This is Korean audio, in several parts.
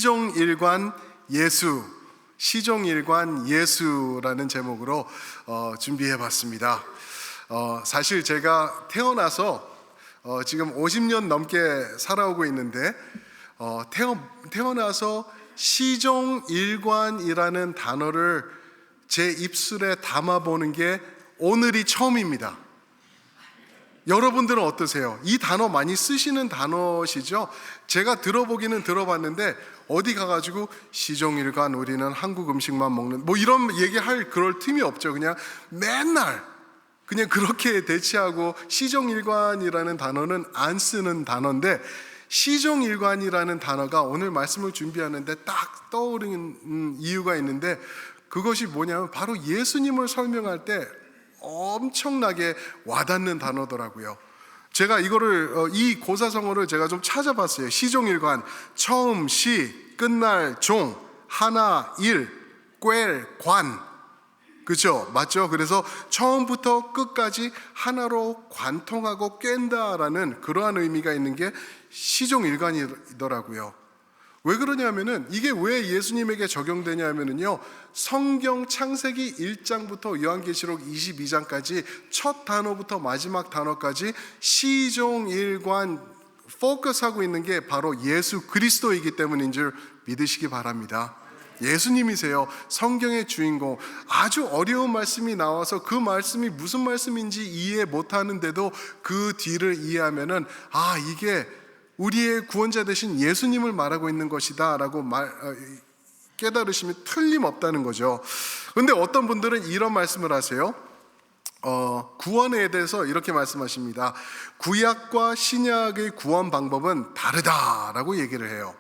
시종일관 예수, 시종일관 예수라는 제목으로 준비해봤습니다. 사실 제가 태어나서 지금 50년 넘게 살아오고 있는데 태어나서 시종일관이라는 단어를 제 입술에 담아보는 게 오늘이 처음입니다. 여러분들은 어떠세요? 이 단어 많이 쓰시는 단어시죠? 제가 들어보기는 들어봤는데 어디 가가지고 시종일관 우리는 한국 음식만 먹는 뭐 이런 얘기할 그럴 틈이 없죠. 그냥 맨날 그냥 그렇게 대치하고 시종일관이라는 단어는 안 쓰는 단어인데, 시종일관이라는 단어가 오늘 말씀을 준비하는데 딱 떠오르는 이유가 있는데, 그것이 뭐냐면 바로 예수님을 설명할 때 엄청나게 와닿는 단어더라고요. 제가 이거를 이 고사성어를 제가 좀 찾아봤어요. 시종일관, 처음 시, 끝날 종, 하나 일, 꿰 관, 그렇죠? 맞죠? 그래서 처음부터 끝까지 하나로 관통하고 꿰다라는 그러한 의미가 있는 게 시종일관이더라고요. 왜 그러냐면은, 이게 왜 예수님에게 적용되냐면은요, 성경 창세기 1장부터 요한계시록 22장까지 첫 단어부터 마지막 단어까지 시종일관 포커스하고 있는 게 바로 예수 그리스도이기 때문인 줄 믿으시기 바랍니다. 예수님이세요. 성경의 주인공. 아주 어려운 말씀이 나와서 그 말씀이 무슨 말씀인지 이해 못하는데도 그 뒤를 이해하면은 이게 우리의 구원자 되신 예수님을 말하고 있는 것이다 라고 깨달으시면 틀림없다는 거죠. 그런데 어떤 분들은 이런 말씀을 하세요. 구원에 대해서 이렇게 말씀하십니다. 구약과 신약의 구원 방법은 다르다라고 얘기를 해요.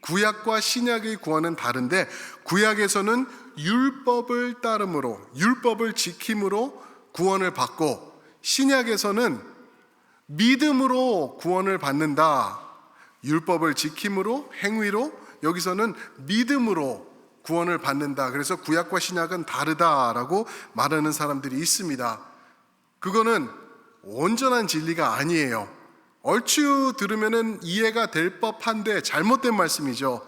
구약과 신약의 구원은 다른데, 구약에서는 율법을 따름으로, 율법을 지킴으로 구원을 받고, 신약에서는 믿음으로 구원을 받는다. 율법을 지킴으로, 행위로, 여기서는 믿음으로 구원을 받는다. 그래서 구약과 신약은 다르다라고 말하는 사람들이 있습니다. 그거는 온전한 진리가 아니에요. 얼추 들으면은 이해가 될 법한데 잘못된 말씀이죠.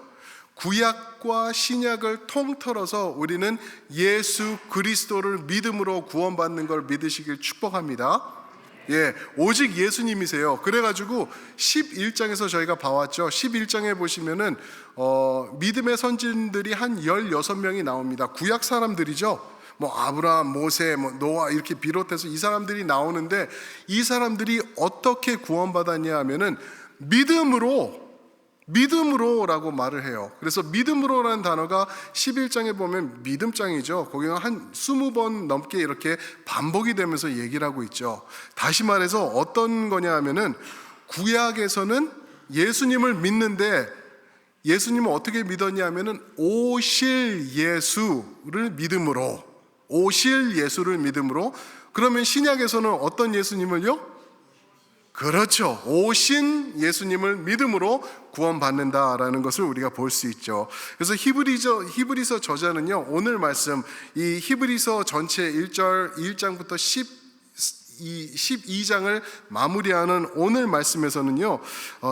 구약과 신약을 통틀어서 우리는 예수 그리스도를 믿음으로 구원받는 걸 믿으시길 축복합니다. 오직 예수님이세요. 그래가지고 11장에서 저희가 봐왔죠. 11장에 보시면은 믿음의 선진들이 한 16명이 나옵니다. 구약 사람들이죠. 아브라함, 모세, 노아 이렇게 비롯해서 이 사람들이 나오는데, 이 사람들이 어떻게 구원받았냐 하면은 믿음으로라고 말을 해요. 그래서 믿음으로라는 단어가 11장에 보면 믿음장이죠. 거기는 한 20번 넘게 이렇게 반복이 되면서 얘기를 하고 있죠. 다시 말해서 어떤 거냐 하면은, 구약에서는 예수님을 믿는데, 예수님을 어떻게 믿었냐 하면은 오실 예수를 믿음으로, 오실 예수를 믿음으로. 그러면 신약에서는 어떤 예수님을요? 그렇죠. 오신 예수님을 믿음으로 구원받는다라는 것을 우리가 볼 수 있죠. 그래서 히브리서 저자는요, 오늘 말씀, 이 히브리서 전체 1장부터 12장을 마무리하는 오늘 말씀에서는요,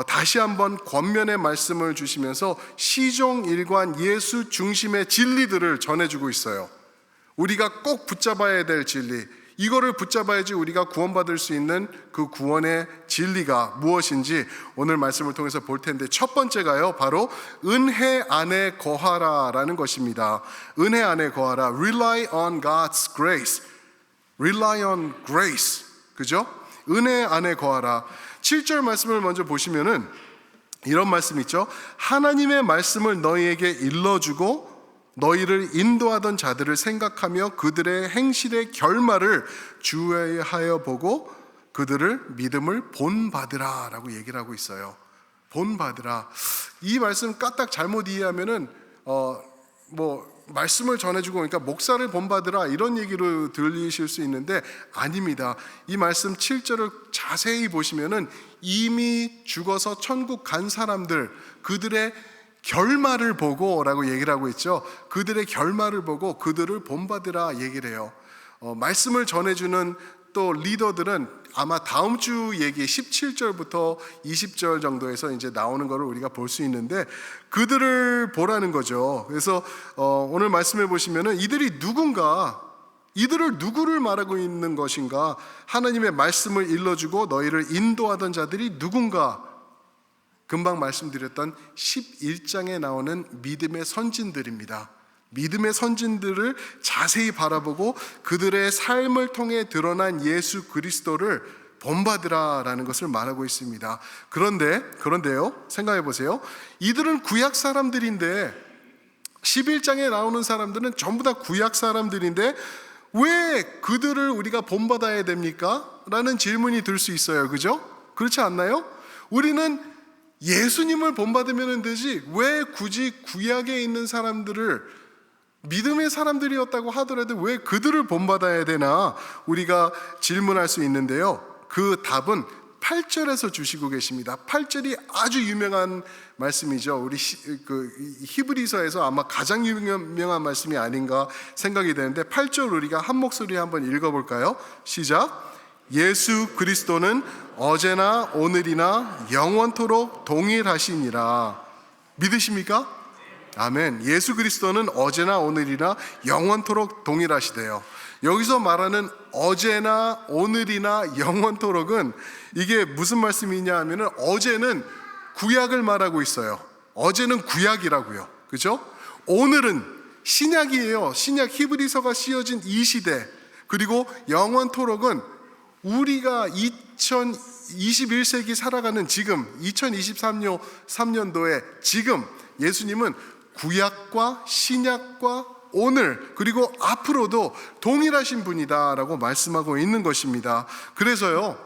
다시 한번 권면의 말씀을 주시면서 시종일관 예수 중심의 진리들을 전해주고 있어요. 우리가 꼭 붙잡아야 될 진리, 이거를 붙잡아야지 우리가 구원받을 수 있는 그 구원의 진리가 무엇인지 오늘 말씀을 통해서 볼 텐데, 첫 번째가요, 바로 은혜 안에 거하라라는 것입니다. 은혜 안에 거하라. Rely on God's grace. Rely on grace. 그죠? 은혜 안에 거하라. 7절 말씀을 먼저 보시면은 이런 말씀 있죠. 하나님의 말씀을 너희에게 일러주고 너희를 인도하던 자들을 생각하며 그들의 행실의 결말을 주의하여 보고 그들을 믿음을 본받으라 라고 얘기를 하고 있어요. 본받으라. 이 말씀 까딱 잘못 이해하면은 말씀을 전해주고 그러니까 목사를 본받으라 이런 얘기로 들리실 수 있는데, 아닙니다. 이 말씀 7절을 자세히 보시면은 이미 죽어서 천국 간 사람들, 그들의 결말을 보고 라고 얘기를 하고 있죠. 그들의 결말을 보고 그들을 본받으라 얘기를 해요. 말씀을 전해주는 또 리더들은 아마 다음 주 얘기 17절부터 20절 정도에서 이제 나오는 것을 우리가 볼 수 있는데, 그들을 보라는 거죠. 그래서 오늘 말씀해 보시면은 이들이 누군가, 이들을 누구를 말하고 있는 것인가, 하나님의 말씀을 일러주고 너희를 인도하던 자들이 누군가, 금방 말씀드렸던 11장에 나오는 믿음의 선진들입니다. 믿음의 선진들을 자세히 바라보고 그들의 삶을 통해 드러난 예수 그리스도를 본받으라라는 것을 말하고 있습니다. 그런데요, 생각해 보세요. 이들은 구약 사람들인데, 11장에 나오는 사람들은 전부 다 구약 사람들인데 왜 그들을 우리가 본받아야 됩니까? 라는 질문이 들 수 있어요. 그죠? 그렇지 않나요? 우리는 예수님을 본받으면 되지 왜 굳이 구약에 있는 사람들을, 믿음의 사람들이었다고 하더라도 왜 그들을 본받아야 되나 우리가 질문할 수 있는데요, 그 답은 8절에서 주시고 계십니다. 8절이 아주 유명한 말씀이죠. 우리 히브리서에서 아마 가장 유명한 말씀이 아닌가 생각이 되는데, 8절 우리가 한 목소리 한번 읽어볼까요? 시작. 예수 그리스도는 어제나 오늘이나 영원토록 동일하시니라. 믿으십니까? 아멘. 예수 그리스도는 어제나 오늘이나 영원토록 동일하시대요. 여기서 말하는 어제나 오늘이나 영원토록은 이게 무슨 말씀이냐 하면은, 어제는 구약을 말하고 있어요. 어제는 구약이라고요. 그죠? 오늘은 신약이에요. 신약 히브리서가 씌어진 이 시대. 그리고 영원토록은 우리가 2021세기 살아가는 지금 2023년도에 지금 예수님은 구약과 신약과 오늘 그리고 앞으로도 동일하신 분이다라고 말씀하고 있는 것입니다. 그래서요,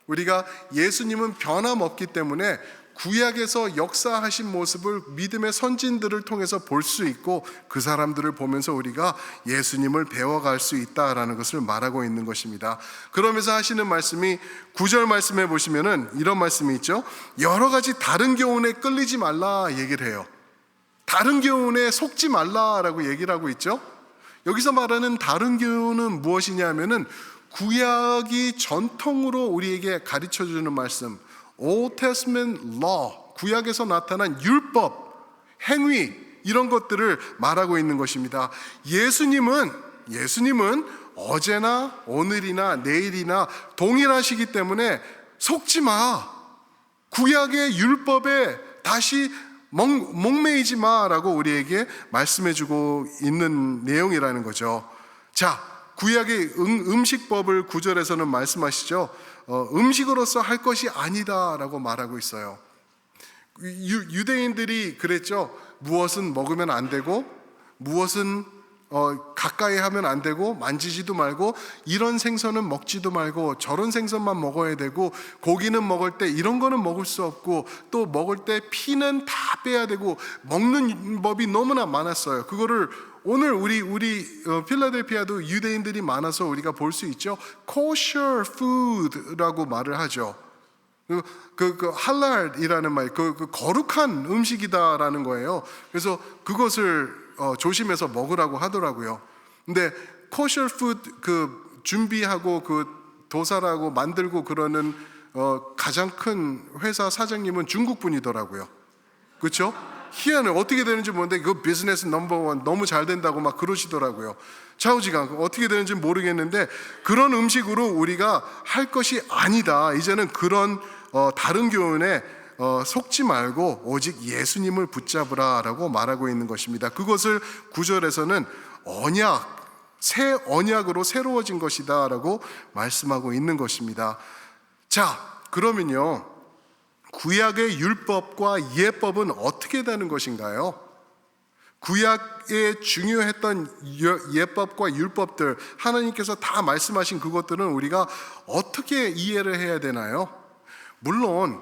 우리가 예수님은 변함없기 때문에 구약에서 역사하신 모습을 믿음의 선진들을 통해서 볼 수 있고, 그 사람들을 보면서 우리가 예수님을 배워갈 수 있다라는 것을 말하고 있는 것입니다. 그러면서 하시는 말씀이 9절 말씀해 보시면은 이런 말씀이 있죠. 여러 가지 다른 교훈에 끌리지 말라 얘기를 해요. 다른 교훈에 속지 말라라고 얘기를 하고 있죠. 여기서 말하는 다른 교훈은 무엇이냐면은 구약이 전통으로 우리에게 가르쳐주는 말씀, Old Testament Law, 구약에서 나타난 율법, 행위, 이런 것들을 말하고 있는 것입니다. 예수님은 어제나 오늘이나 내일이나 동일하시기 때문에 속지 마. 구약의 율법에 다시 목매이지 마라고 우리에게 말씀해주고 있는 내용이라는 거죠. 자, 구약의 음식법을 9절에서는 말씀하시죠. 음식으로서 할 것이 아니다라고 말하고 있어요. 유대인들이 그랬죠. 무엇은 먹으면 안 되고, 무엇은 가까이 하면 안 되고, 만지지도 말고, 이런 생선은 먹지도 말고 저런 생선만 먹어야 되고, 고기는 먹을 때 이런 거는 먹을 수 없고, 또 먹을 때 피는 다 빼야 되고, 먹는 법이 너무나 많았어요. 그거를 오늘 우리 필라델피아도 유대인들이 많아서 우리가 볼 수 있죠. kosher food라고 말을 하죠. 할랄이라는 말, 거룩한 음식이다라는 거예요. 그래서 그것을 조심해서 먹으라고 하더라고요. 근데 kosher food 준비하고 도살하고 만들고 그러는 가장 큰 회사 사장님은 중국 분이더라고요. 그렇죠? 희한해. 어떻게 되는지 모르는데 그 비즈니스 넘버원 너무 잘 된다고 막 그러시더라고요. 좌우지간 어떻게 되는지 모르겠는데, 그런 음식으로 우리가 할 것이 아니다. 이제는 그런 다른 교훈에 속지 말고 오직 예수님을 붙잡으라라고 말하고 있는 것입니다. 그것을 9절에서는 새 언약으로 새로워진 것이다라고 말씀하고 있는 것입니다. 자, 그러면요, 구약의 율법과 예법은 어떻게 되는 것인가요? 구약에 중요했던 예법과 율법들, 하나님께서 다 말씀하신 그것들은 우리가 어떻게 이해를 해야 되나요? 물론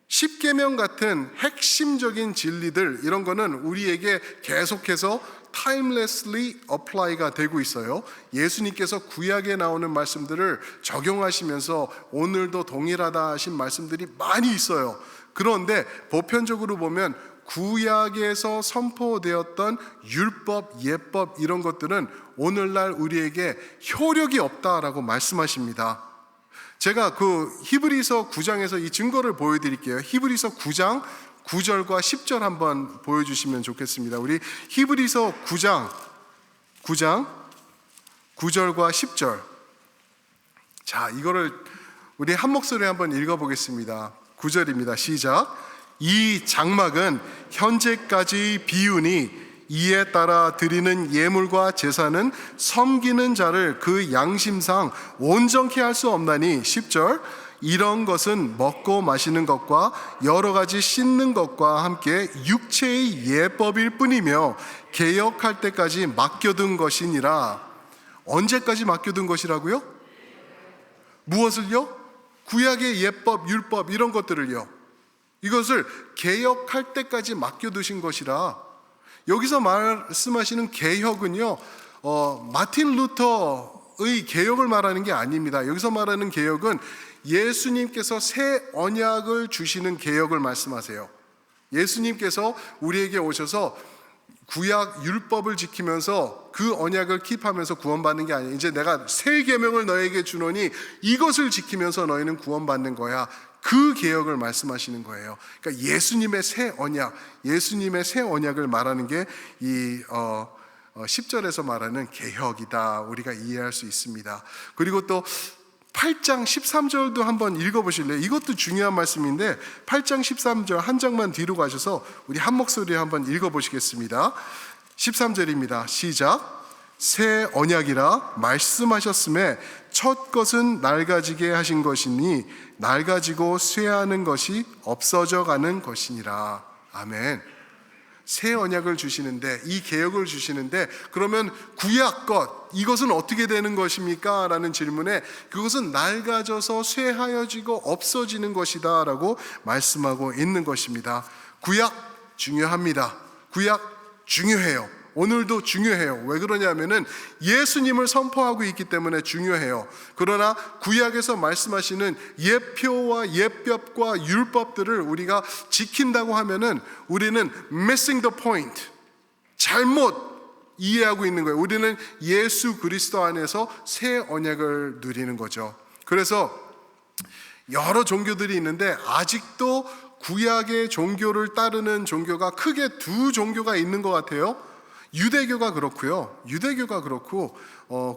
십계명 같은 핵심적인 진리들, 이런 거는 우리에게 계속해서 timelessly apply가 되고 있어요. 예수님께서 구약에 나오는 말씀들을 적용하시면서 오늘도 동일하다 하신 말씀들이 많이 있어요. 그런데 보편적으로 보면 구약에서 선포되었던 율법, 예법 이런 것들은 오늘날 우리에게 효력이 없다라고 말씀하십니다. 제가 그 히브리서 9장에서 이 증거를 보여드릴게요. 히브리서 9장 9절과 10절 한번 보여주시면 좋겠습니다. 우리 히브리서 9장 9절과 10절. 자, 이거를 우리 한 목소리에 한번 읽어보겠습니다. 9절입니다. 시작. 이 장막은 현재까지 비우니 이에 따라 드리는 예물과 제사는 섬기는 자를 그 양심상 온전케 할 수 없나니. 10절. 이런 것은 먹고 마시는 것과 여러 가지 씻는 것과 함께 육체의 예법일 뿐이며 개역할 때까지 맡겨둔 것이니라. 언제까지 맡겨둔 것이라고요? 무엇을요? 구약의 예법, 율법 이런 것들을요. 이것을 개역할 때까지 맡겨두신 것이라. 여기서 말씀하시는 개혁은요, 마틴 루터의 개혁을 말하는 게 아닙니다. 여기서 말하는 개혁은 예수님께서 새 언약을 주시는 개혁을 말씀하세요. 예수님께서 우리에게 오셔서 구약 율법을 지키면서 그 언약을 킵하면서 구원받는 게 아니에요. 이제 내가 새 계명을 너에게 주노니 이것을 지키면서 너희는 구원받는 거야. 그 개혁을 말씀하시는 거예요. 그러니까 예수님의 새 언약, 예수님의 새 언약을 말하는 게 이 10절에서 말하는 개혁이다. 우리가 이해할 수 있습니다. 그리고 또 8장 13절도 한번 읽어보실래요? 이것도 중요한 말씀인데 8장 13절 한 장만 뒤로 가셔서 우리 한 목소리에 한번 읽어보시겠습니다. 13절입니다. 시작. 새 언약이라 말씀하셨음에 첫 것은 낡아지게 하신 것이니 낡아지고 쇠하는 것이 없어져 가는 것이니라. 아멘. 새 언약을 주시는데, 이 개혁을 주시는데, 그러면 구약 것 이것은 어떻게 되는 것입니까? 라는 질문에 그것은 낡아져서 쇠하여지고 없어지는 것이다 라고 말씀하고 있는 것입니다. 구약 중요합니다. 구약 중요해요. 오늘도 중요해요. 왜 그러냐면은 예수님을 선포하고 있기 때문에 중요해요. 그러나 구약에서 말씀하시는 예표와 예법과 율법들을 우리가 지킨다고 하면은 우리는 missing the point, 잘못 이해하고 있는 거예요. 우리는 예수 그리스도 안에서 새 언약을 누리는 거죠. 그래서 여러 종교들이 있는데 아직도 구약의 종교를 따르는 종교가 크게 두 종교가 있는 것 같아요. 유대교가 그렇고요. 유대교가 그렇고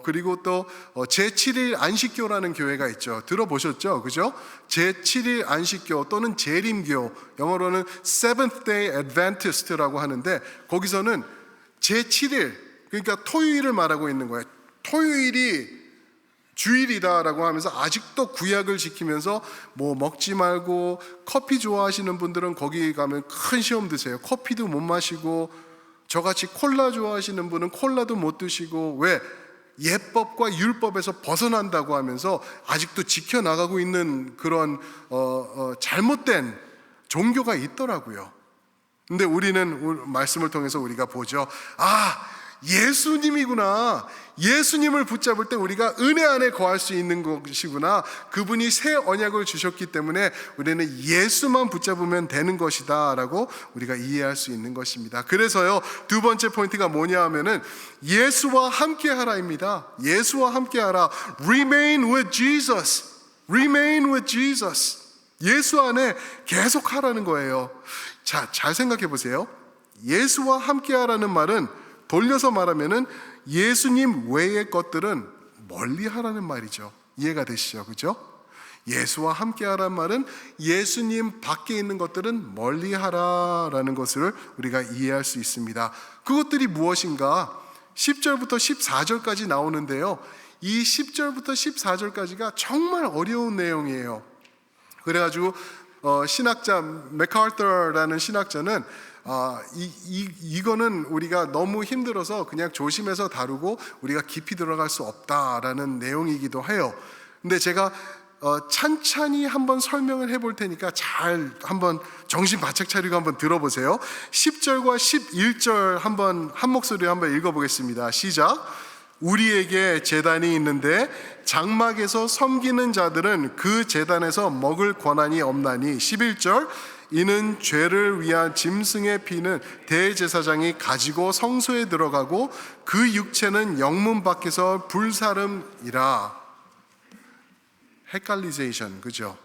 그리고 또 제7일 안식교라는 교회가 있죠. 들어보셨죠? 그죠? 제7일 안식교 또는 재림교, 영어로는 Seventh Day Adventist라고 하는데 거기서는 제7일, 그러니까 토요일을 말하고 있는 거예요. 토요일이 주일이다라고 하면서 아직도 구약을 지키면서 뭐 먹지 말고, 커피 좋아하시는 분들은 거기 가면 큰 시험 드세요. 커피도 못 마시고, 저같이 콜라 좋아하시는 분은 콜라도 못 드시고, 왜? 예법과 율법에서 벗어난다고 하면서 아직도 지켜나가고 있는 그런 잘못된 종교가 있더라고요. 근데 우리는 말씀을 통해서 우리가 보죠. 예수님이구나. 예수님을 붙잡을 때 우리가 은혜 안에 거할 수 있는 것이구나. 그분이 새 언약을 주셨기 때문에 우리는 예수만 붙잡으면 되는 것이다 라고 우리가 이해할 수 있는 것입니다. 그래서요, 두 번째 포인트가 뭐냐 하면은 예수와 함께 하라입니다. 예수와 함께 하라. Remain with Jesus. Remain with Jesus. 예수 안에 계속 하라는 거예요. 자, 잘 생각해 보세요. 예수와 함께 하라는 말은 돌려서 말하면은 예수님 외의 것들은 멀리 하라는 말이죠. 이해가 되시죠? 그죠? 예수와 함께 하라는 말은 예수님 밖에 있는 것들은 멀리 하라라는 것을 우리가 이해할 수 있습니다. 그것들이 무엇인가? 10절부터 14절까지 나오는데요. 이 10절부터 14절까지가 정말 어려운 내용이에요. 그래가지고 신학자 맥카터라는 신학자는 이거는 우리가 너무 힘들어서 그냥 조심해서 다루고 우리가 깊이 들어갈 수 없다라는 내용이기도 해요. 근데 제가 찬찬히 한번 설명을 해볼 테니까 잘 한번 정신 바짝 차리고 한번 들어보세요. 10절과 11절 한번 한 목소리로 한번 읽어보겠습니다. 시작. 우리에게 제단이 있는데 장막에서 섬기는 자들은 그 제단에서 먹을 권한이 없나니. 11절. 이는 죄를 위한 짐승의 피는 대제사장이 가지고 성소에 들어가고 그 육체는 영문 밖에서 불사름이라. 헷갈리제이션, 그죠?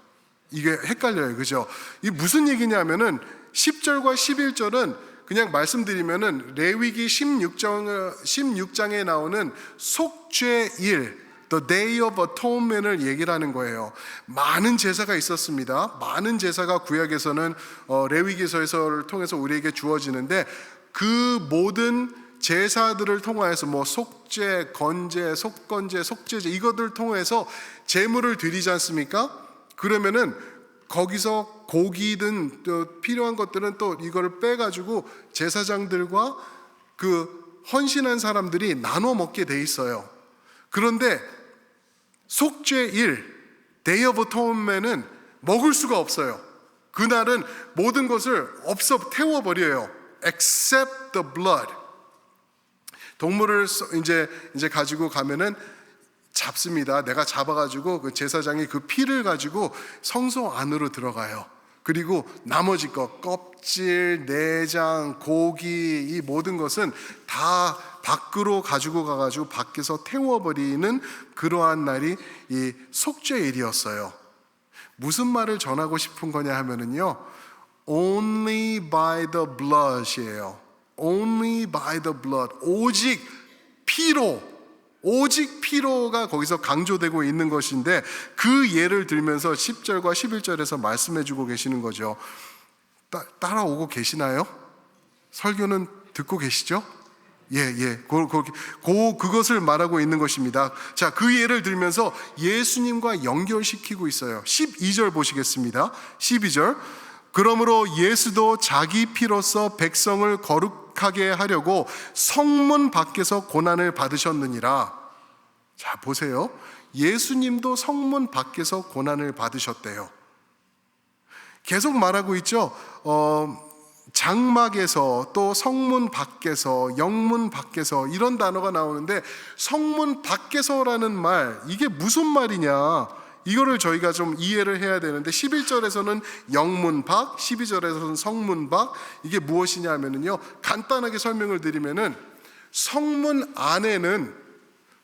이게 헷갈려요, 그죠? 이게 무슨 얘기냐면은 10절과 11절은 그냥 말씀드리면은 레위기 16장에 나오는 속죄일, The Day of Atonement을 얘기를 하는 거예요. 많은 제사가 있었습니다. 많은 제사가 구약에서는 레위기서를 통해서 우리에게 주어지는데, 그 모든 제사들을 통하여서 뭐 속죄, 건제, 속건제, 속죄제 이것들을 통해서 제물을 드리지 않습니까? 그러면은 거기서 고기든 또 필요한 것들은 또 이거를 빼가지고 제사장들과 그 헌신한 사람들이 나눠 먹게 돼 있어요. 그런데 속죄일, Day of Atonement은 먹을 수가 없어요. 그날은 모든 것을 태워버려요. Except the blood. 동물을 이제 가지고 가면은 잡습니다. 내가 잡아가지고 그 제사장이 그 피를 가지고 성소 안으로 들어가요. 그리고 나머지 것, 껍질, 내장, 고기, 이 모든 것은 다 밖으로 가지고 가가지고 밖에서 태워버리는 그러한 날이 이 속죄일이었어요. 무슨 말을 전하고 싶은 거냐 하면은요, Only by the blood이에요. Only by the blood. 오직 피로가 거기서 강조되고 있는 것인데, 그 예를 들면서 10절과 11절에서 말씀해 주고 계시는 거죠. 따라오고 계시나요? 설교는 듣고 계시죠? 예. 그것을 말하고 있는 것입니다. 자, 그 예를 들면서 예수님과 연결시키고 있어요. 12절 보시겠습니다. 12절. 그러므로 예수도 자기 피로써 백성을 거룩하게 하려고 성문 밖에서 고난을 받으셨느니라. 자, 보세요. 예수님도 성문 밖에서 고난을 받으셨대요. 계속 말하고 있죠. 장막에서, 또 성문 밖에서, 영문 밖에서, 이런 단어가 나오는데, 성문 밖에서라는 말, 이게 무슨 말이냐, 이거를 저희가 좀 이해를 해야 되는데, 11절에서는 영문 밖, 12절에서는 성문 밖, 이게 무엇이냐 하면은요, 간단하게 설명을 드리면은, 성문 안에는,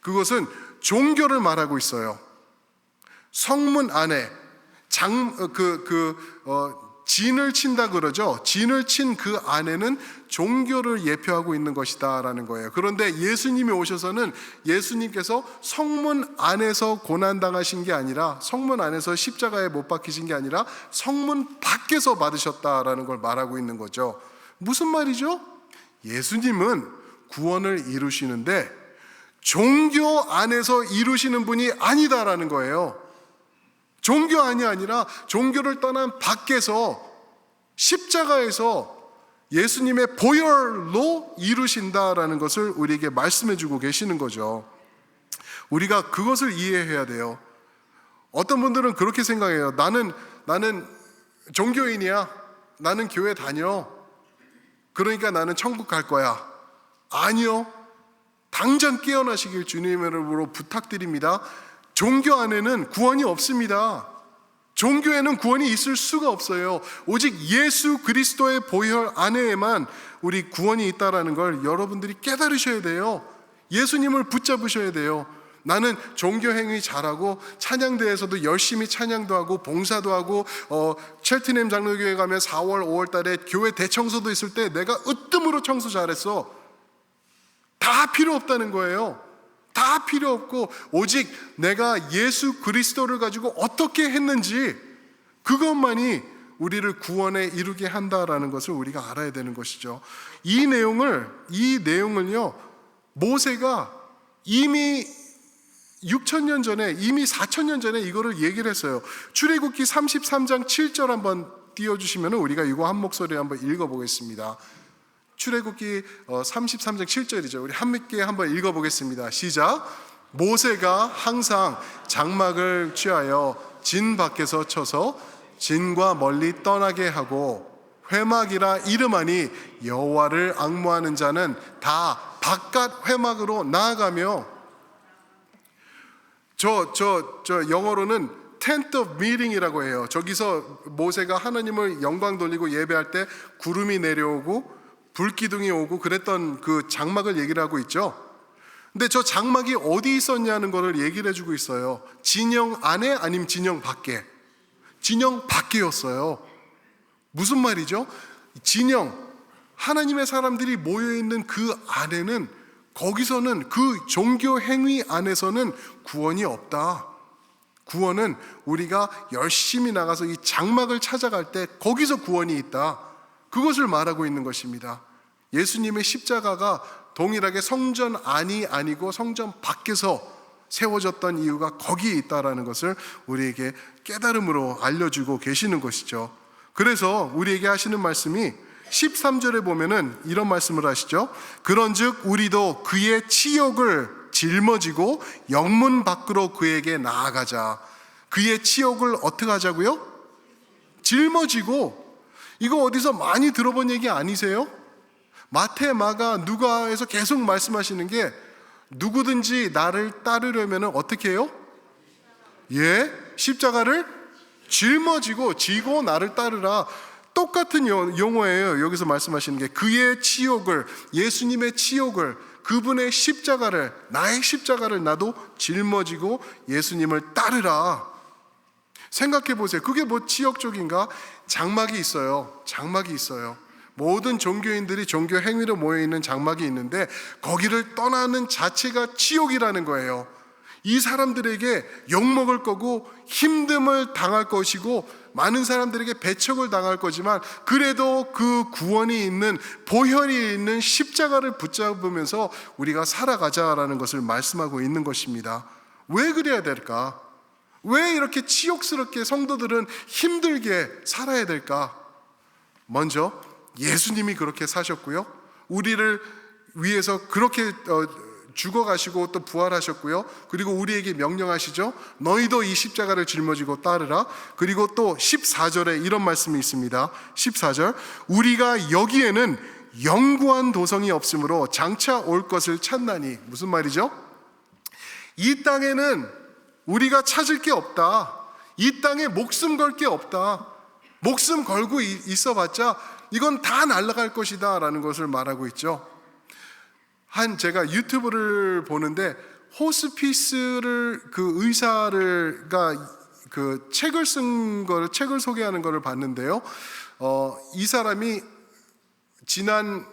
그것은 종교를 말하고 있어요. 성문 안에 진을 친다 그러죠. 진을 친 그 안에는 종교를 예표하고 있는 것이다라는 거예요. 그런데 예수님이 오셔서는 예수님께서 성문 안에서 고난당하신 게 아니라, 성문 안에서 십자가에 못 박히신 게 아니라 성문 밖에서 받으셨다라는 걸 말하고 있는 거죠. 무슨 말이죠? 예수님은 구원을 이루시는데 종교 안에서 이루시는 분이 아니다라는 거예요. 종교 안이 아니라 종교를 떠난 밖에서 십자가에서 예수님의 보혈로 이루신다라는 것을 우리에게 말씀해 주고 계시는 거죠. 우리가 그것을 이해해야 돼요. 어떤 분들은 그렇게 생각해요. 나는 종교인이야. 나는 교회 다녀. 그러니까 나는 천국 갈 거야. 아니요. 당장 깨어나시길 주님의 이름으로 부탁드립니다. 종교 안에는 구원이 없습니다. 종교에는 구원이 있을 수가 없어요. 오직 예수 그리스도의 보혈 안에만 우리 구원이 있다라는 걸 여러분들이 깨달으셔야 돼요. 예수님을 붙잡으셔야 돼요. 나는 종교 행위 잘하고 찬양대에서도 열심히 찬양도 하고 봉사도 하고 첼트넴 장로교회 가면 4월 5월 달에 교회 대청소도 있을 때 내가 으뜸으로 청소 잘했어. 다 필요 없다는 거예요. 다 필요 없고 오직 내가 예수 그리스도를 가지고 어떻게 했는지 그것만이 우리를 구원에 이르게 한다라는 것을 우리가 알아야 되는 것이죠. 이 내용을요, 모세가 이미 6,000년 전에, 이미 4,000년 전에 이거를 얘기를 했어요. 출애굽기 33장 7절 한번 띄워주시면 우리가 이거 한 목소리에 한번 읽어보겠습니다. 출애굽기 33장 7절이죠. 우리 함께 한번 읽어보겠습니다. 시작. 모세가 항상 장막을 취하여 진 밖에서 쳐서 진과 멀리 떠나게 하고 회막이라 이름하니 여호와를 앙모하는 자는 다 바깥 회막으로 나아가며, 저 영어로는 tent of meeting이라고 해요. 저기서 모세가 하나님을 영광 돌리고 예배할 때 구름이 내려오고 불기둥이 오고 그랬던 그 장막을 얘기를 하고 있죠. 근데 저 장막이 어디 있었냐는 것을 얘기를 해주고 있어요. 진영 안에 아니면 진영 밖에? 진영 밖에였어요. 무슨 말이죠? 진영, 하나님의 사람들이 모여있는 그 안에는, 거기서는, 그 종교 행위 안에서는 구원이 없다. 구원은 우리가 열심히 나가서 이 장막을 찾아갈 때 거기서 구원이 있다. 그것을 말하고 있는 것입니다. 예수님의 십자가가 동일하게 성전 안이 아니고 성전 밖에서 세워졌던 이유가 거기에 있다라는 것을 우리에게 깨달음으로 알려주고 계시는 것이죠. 그래서 우리에게 하시는 말씀이 13절에 보면은 이런 말씀을 하시죠. 그런즉 우리도 그의 치욕을 짊어지고 영문 밖으로 그에게 나아가자. 그의 치욕을 어떻게 하자고요? 짊어지고. 이거 어디서 많이 들어본 얘기 아니세요? 마태, 마가, 누가에서 계속 말씀하시는 게 누구든지 나를 따르려면 어떻게 해요? 십자가를 짊어지고 지고 나를 따르라. 똑같은 용어예요. 여기서 말씀하시는 게 그의 치욕을, 예수님의 치욕을, 그분의 십자가를, 나의 십자가를 나도 짊어지고 예수님을 따르라. 생각해 보세요. 그게 뭐 치욕적인가? 장막이 있어요. 장막이 있어요. 모든 종교인들이 종교 행위로 모여있는 장막이 있는데 거기를 떠나는 자체가 치욕이라는 거예요. 이 사람들에게 욕먹을 거고 힘듦을 당할 것이고 많은 사람들에게 배척을 당할 거지만 그래도 그 구원이 있는, 보혈이 있는 십자가를 붙잡으면서 우리가 살아가자라는 것을 말씀하고 있는 것입니다. 왜 그래야 될까? 왜 이렇게 치욕스럽게 성도들은 힘들게 살아야 될까? 먼저 예수님이 그렇게 사셨고요, 우리를 위해서 그렇게 죽어가시고 또 부활하셨고요, 그리고 우리에게 명령하시죠. 너희도 이 십자가를 짊어지고 따르라. 그리고 또 14절에 이런 말씀이 있습니다. 14절, 우리가 여기에는 영구한 도성이 없으므로 장차 올 것을 찾나니. 무슨 말이죠? 이 땅에는 우리가 찾을 게 없다. 이 땅에 목숨 걸 게 없다. 목숨 걸고 있어봤자 이건 다 날아갈 것이다 라는 것을 말하고 있죠. 제가 유튜브를 보는데 호스피스를, 그 의사가 그 책을 쓴 거를, 책을 소개하는 거를 봤는데요. 이 사람이 지난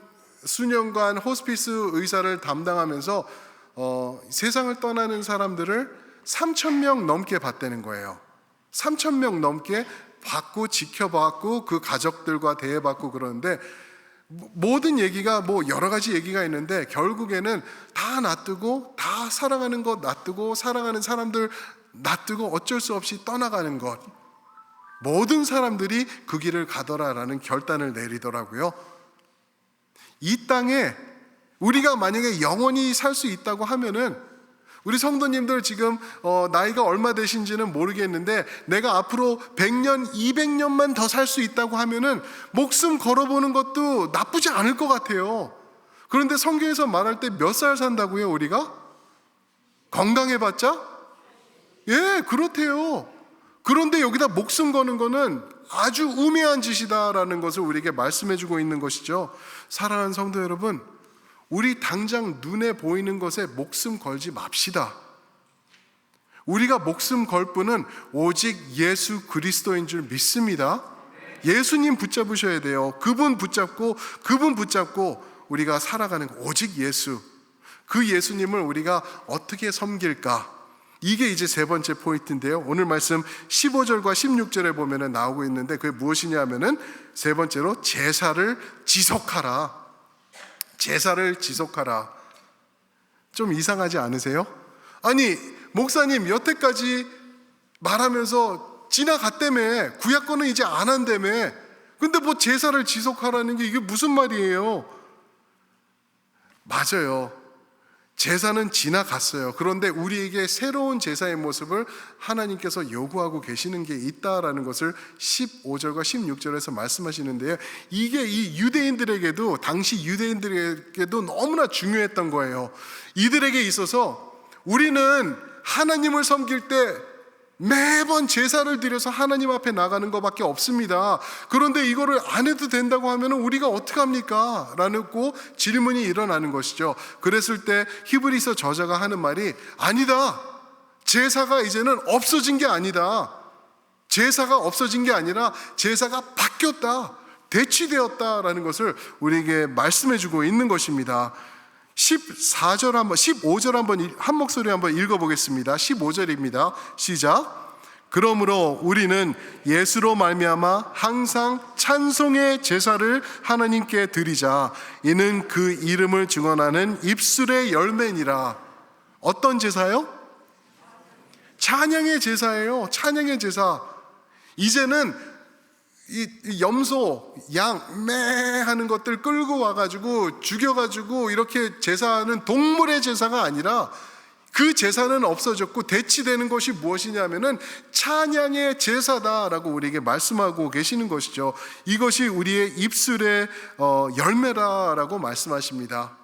수년간 호스피스 의사를 담당하면서 세상을 떠나는 사람들을 3,000명 넘게 봤다는 거예요. 3,000명 넘게 봤고 지켜봤고 그 가족들과 대해봤고 그러는데, 모든 얘기가 뭐 여러 가지 얘기가 있는데 결국에는 다 놔두고, 다 사랑하는 것 놔두고, 사랑하는 사람들 놔두고 어쩔 수 없이 떠나가는 것, 모든 사람들이 그 길을 가더라라는 결단을 내리더라고요. 이 땅에 우리가 만약에 영원히 살 수 있다고 하면은, 우리 성도님들 지금 나이가 얼마 되신지는 모르겠는데 내가 앞으로 100년, 200년만 더 살 수 있다고 하면은 목숨 걸어보는 것도 나쁘지 않을 것 같아요. 그런데 성경에서 말할 때 몇 살 산다고요, 우리가? 건강해봤자? 그렇대요. 그런데 여기다 목숨 거는 거는 아주 우매한 짓이다라는 것을 우리에게 말씀해주고 있는 것이죠. 사랑하는 성도 여러분, 우리 당장 눈에 보이는 것에 목숨 걸지 맙시다. 우리가 목숨 걸 분은 오직 예수 그리스도인 줄 믿습니다. 예수님 붙잡으셔야 돼요. 그분 붙잡고 우리가 살아가는 거, 오직 예수. 그 예수님을 우리가 어떻게 섬길까? 이게 이제 세 번째 포인트인데요. 오늘 말씀 15절과 16절에 보면 나오고 있는데 그게 무엇이냐 하면은, 세 번째로 제사를 지속하라. 제사를 지속하라. 좀 이상하지 않으세요? 아니, 목사님 여태까지 말하면서 지나갔다며, 구약권은 이제 안 한다며, 근데 뭐 제사를 지속하라는 게 이게 무슨 말이에요? 맞아요. 제사는 지나갔어요. 그런데 우리에게 새로운 제사의 모습을 하나님께서 요구하고 계시는 게 있다라는 것을 15절과 16절에서 말씀하시는데요. 이게 이 유대인들에게도, 당시 유대인들에게도 너무나 중요했던 거예요. 이들에게 있어서 우리는 하나님을 섬길 때 매번 제사를 드려서 하나님 앞에 나가는 것밖에 없습니다. 그런데 이거를 안 해도 된다고 하면 우리가 어떡합니까? 라고 질문이 일어나는 것이죠. 그랬을 때 히브리서 저자가 하는 말이, 아니다, 제사가 이제는 없어진 게 아니다, 제사가 없어진 게 아니라 제사가 바뀌었다, 대치되었다라는 것을 우리에게 말씀해 주고 있는 것입니다. 15절 한 목소리 한번 읽어보겠습니다. 15절입니다. 시작. 그러므로 우리는 예수로 말미암아 항상 찬송의 제사를 하나님께 드리자. 이는 그 이름을 증언하는 입술의 열매니라. 어떤 제사요? 찬양의 제사예요. 찬양의 제사. 이제는 이 염소, 양, 매 하는 것들 끌고 와가지고 죽여가지고 이렇게 제사하는 동물의 제사가 아니라 그 제사는 없어졌고 대치되는 것이 무엇이냐면은 찬양의 제사다라고 우리에게 말씀하고 계시는 것이죠. 이것이 우리의 입술의 열매라라고 말씀하십니다.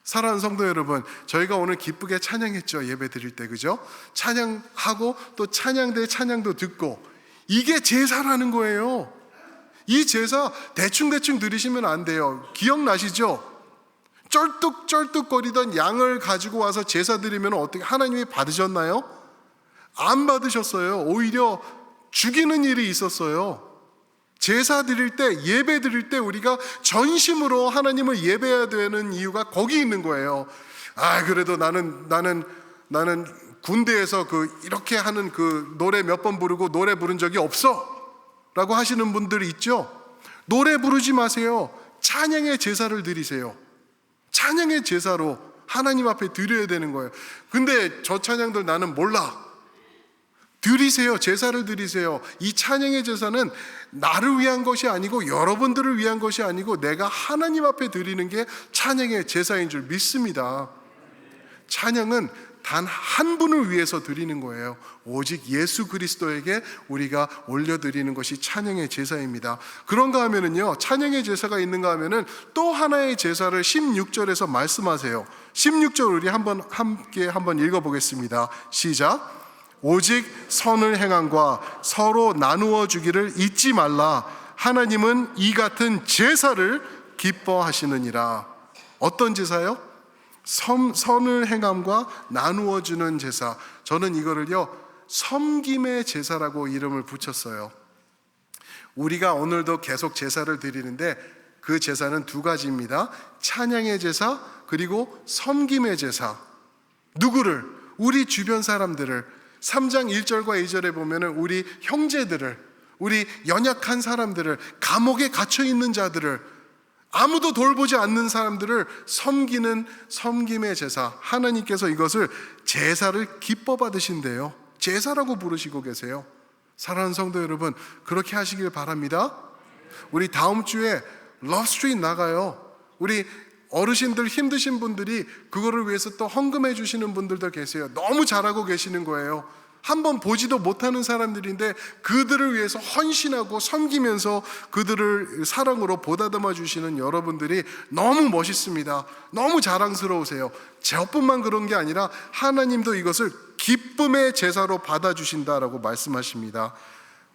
사랑하는 성도 여러분, 저희가 오늘 기쁘게 찬양했죠. 예배 드릴 때, 그죠? 찬양하고 또 찬양대 찬양도 듣고, 이게 제사라는 거예요. 이 제사 대충대충 드리시면 안 돼요. 기억나시죠? 쩔뚝쩔뚝거리던 양을 가지고 와서 제사 드리면 어떻게, 하나님이 받으셨나요? 안 받으셨어요. 오히려 죽이는 일이 있었어요. 제사 드릴 때, 예배 드릴 때 우리가 전심으로 하나님을 예배해야 되는 이유가 거기 있는 거예요. 그래도 나는 군대에서 이렇게 하는 노래 몇 번 부르고 노래 부른 적이 없어 라고 하시는 분들이 있죠. 노래 부르지 마세요. 찬양의 제사를 드리세요. 찬양의 제사로 하나님 앞에 드려야 되는 거예요. 근데 저 찬양들 나는 몰라. 드리세요. 제사를 드리세요. 이 찬양의 제사는 나를 위한 것이 아니고 여러분들을 위한 것이 아니고 내가 하나님 앞에 드리는 게 찬양의 제사인 줄 믿습니다. 찬양은 단 한 분을 위해서 드리는 거예요. 오직 예수 그리스도에게 우리가 올려드리는 것이 찬양의 제사입니다. 그런가 하면은요, 찬양의 제사가 있는가 하면은 또 하나의 제사를 16절에서 말씀하세요. 16절 우리 함께 한번 읽어보겠습니다. 시작. 오직 선을 행함과 서로 나누어 주기를 잊지 말라. 하나님은 이 같은 제사를 기뻐하시느니라. 어떤 제사요? 선을 행함과 나누어 주는 제사. 저는 이거를요, 섬김의 제사라고 이름을 붙였어요. 우리가 오늘도 계속 제사를 드리는데 그 제사는 두 가지입니다. 찬양의 제사, 그리고 섬김의 제사. 누구를? 우리 주변 사람들을. 3장 1절과 2절에 보면은 우리 형제들을, 우리 연약한 사람들을, 감옥에 갇혀 있는 자들을, 아무도 돌보지 않는 사람들을 섬기는 섬김의 제사. 하나님께서 이것을 제사를 기뻐 받으신대요. 제사라고 부르시고 계세요. 사랑하는 성도 여러분, 그렇게 하시길 바랍니다. 우리 다음 주에 러브스트리트 나가요. 우리 어르신들 힘드신 분들이 그거를 위해서 또 헌금해 주시는 분들도 계세요. 너무 잘하고 계시는 거예요. 한번 보지도 못하는 사람들인데 그들을 위해서 헌신하고 섬기면서 그들을 사랑으로 보다듬어 주시는 여러분들이 너무 멋있습니다. 너무 자랑스러우세요. 저뿐만 그런 게 아니라 하나님도 이것을 기쁨의 제사로 받아주신다라고 말씀하십니다.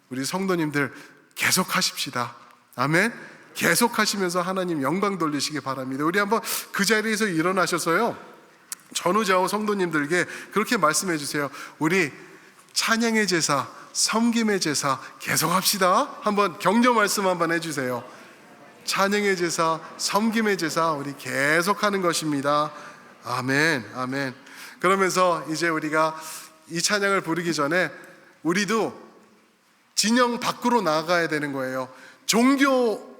우리 성도님들 계속 하십시다. 아멘. 계속 하시면서 하나님 영광 돌리시기 바랍니다. 우리 한번 그 자리에서 일어나셔서요, 전우좌우 성도님들에게 그렇게 말씀해 주세요. 우리 찬양의 제사, 섬김의 제사 계속 합시다. 한번 격려 말씀 한번 해주세요. 찬양의 제사, 섬김의 제사 우리 계속하는 것입니다. 아멘, 아멘. 그러면서 이제 우리가 이 찬양을 부르기 전에 우리도 진영 밖으로 나가야 되는 거예요. 종교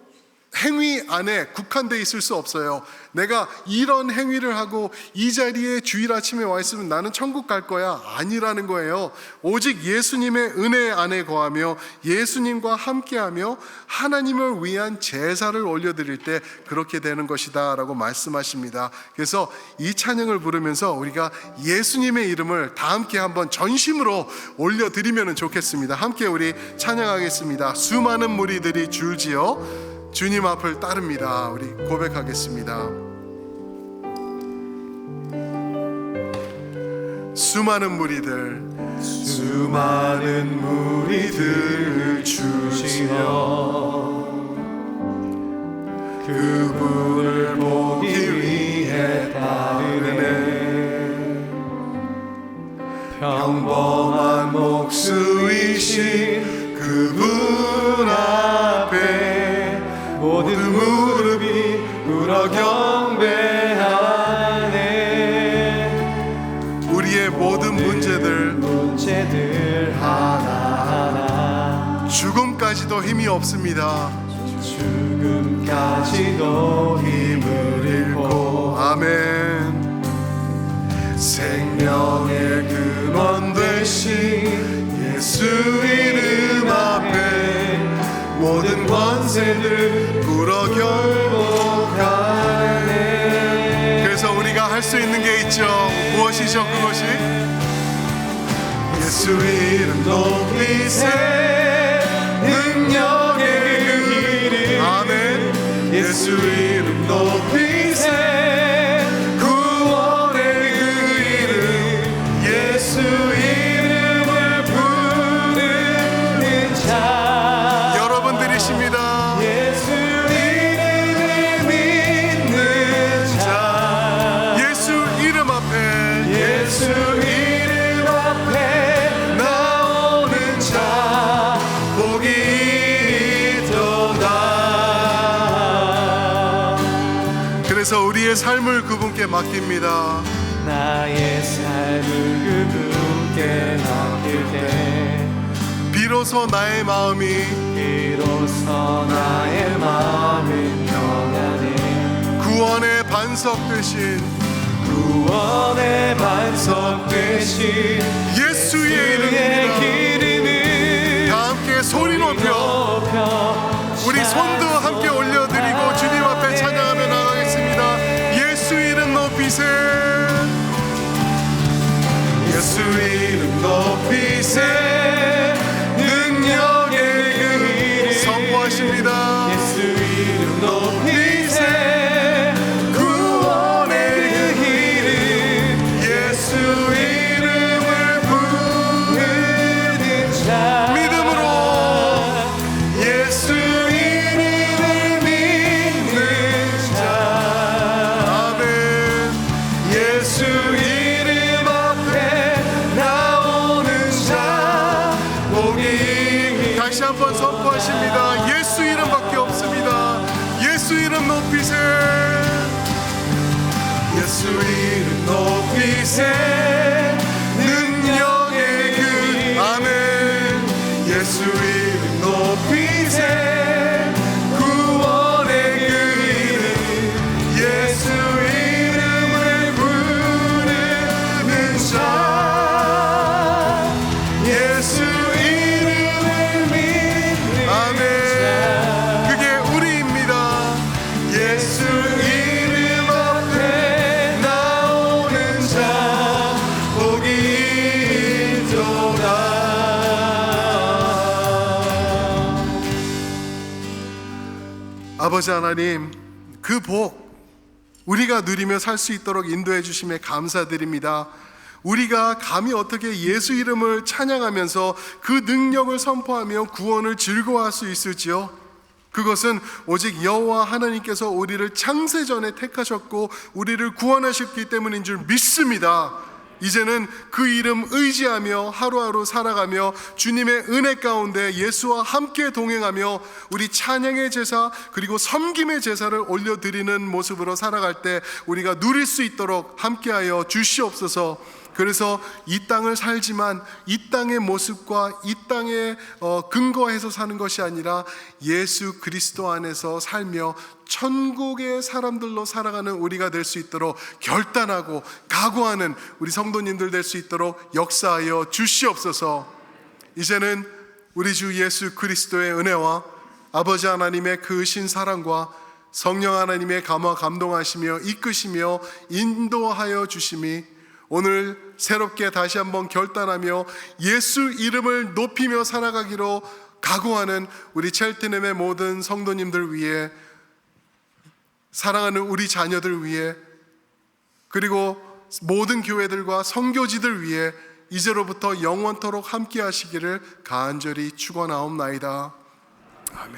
행위 안에 국한되어 있을 수 없어요. 내가 이런 행위를 하고 이 자리에 주일 아침에 와 있으면 나는 천국 갈 거야, 아니라는 거예요. 오직 예수님의 은혜 안에 거하며 예수님과 함께하며 하나님을 위한 제사를 올려드릴 때 그렇게 되는 것이다 라고 말씀하십니다. 그래서 이 찬양을 부르면서 우리가 예수님의 이름을 다 함께 한번 전심으로 올려드리면 좋겠습니다. 함께 우리 찬양하겠습니다. 수많은 무리들이 줄지어 주님 앞을 따릅니다. 우리 고백하겠습니다. 수많은 무리들 주시어 그분을 보기 위해 따르네. 평범한 목수이신 그분 앞에 모든 무릎이 꿇어 경배하네. 우리의 모든 문제들 하나하나 죽음까지도 힘이 없습니다. 죽음까지도 힘을 잃고 아멘. 생명의 근원 되신 예수 이름 앞에 모든 권세들 꿇어 굴복하네. 그래서 우리가 할 수 있는 게 있죠. 무엇이죠 그것이? 예수 이름 높이세. 능력의 그 이름 아멘. 예수 이름 높이세. 구원의 그 이름 예수 이름을 부르는 자. 여러분들이십니다. 예수 이름을 믿는 자. 예수 이름 앞에 예수 이름 앞에 나오는 자 복이 있도다. 그래서 우리의 삶을 그분께 맡깁니다. 나의 삶을 그분께 맡길 때 비로소 나의 마음이 비로소 나의 마음은 평안해. 구원의 반석 되신 구원의 반석 되신 예수의 이름입니다. 이름을 다 함께 소리 높여 우리 손도 함께 올려드리고 주님 앞에 찬양하며 나가겠습니다. 예수 이름 높이세. 예수 이름 높이세. 능력의 그 이름 선포하십니다. 예수 이름 높이세. 구원의 그 이름 예수 이름을 부르는 자. 믿음으로 예수 이름을 믿는 자. 아멘. 예수 이름 앞에 나오는 자 복이. 다시 한번 선포하십니다. 예수 이름밖에 없습니다. 예수 이름 높이세. 예수 이름 높이세. 능력의 그 아멘. 예수 이름 높이세. 구원의 그 이름 예수 이름을 부르는 자. 예수 이름을 믿는 아멘. 자. 그게 우리입니다. 예수 이름 앞에 나오는 자 복이 있도다. 아버지 하나님, 그 복 우리가 누리며 살 수 있도록 인도해 주심에 감사드립니다. 우리가 감히 어떻게 예수 이름을 찬양하면서 그 능력을 선포하며 구원을 즐거워할 수 있을지요? 그것은 오직 여호와 하나님께서 우리를 창세전에 택하셨고 우리를 구원하셨기 때문인 줄 믿습니다. 이제는 그 이름 의지하며 하루하루 살아가며 주님의 은혜 가운데 예수와 함께 동행하며 우리 찬양의 제사 그리고 섬김의 제사를 올려드리는 모습으로 살아갈 때 우리가 누릴 수 있도록 함께하여 주시옵소서. 그래서 이 땅을 살지만 이 땅의 모습과 이 땅에 근거해서 사는 것이 아니라 예수 그리스도 안에서 살며 천국의 사람들로 살아가는 우리가 될 수 있도록 결단하고 각오하는 우리 성도님들 될 수 있도록 역사하여 주시옵소서. 이제는 우리 주 예수 그리스도의 은혜와 아버지 하나님의 그 신사랑과 성령 하나님의 감화 감동하시며 이끄시며 인도하여 주심이 오늘 새롭게 다시 한번 결단하며 예수 이름을 높이며 살아가기로 각오하는 우리 첼트넴의 모든 성도님들 위해, 사랑하는 우리 자녀들 위해, 그리고 모든 교회들과 선교지들 위해 이제로부터 영원토록 함께 하시기를 간절히 축원하옵나이다. 아멘.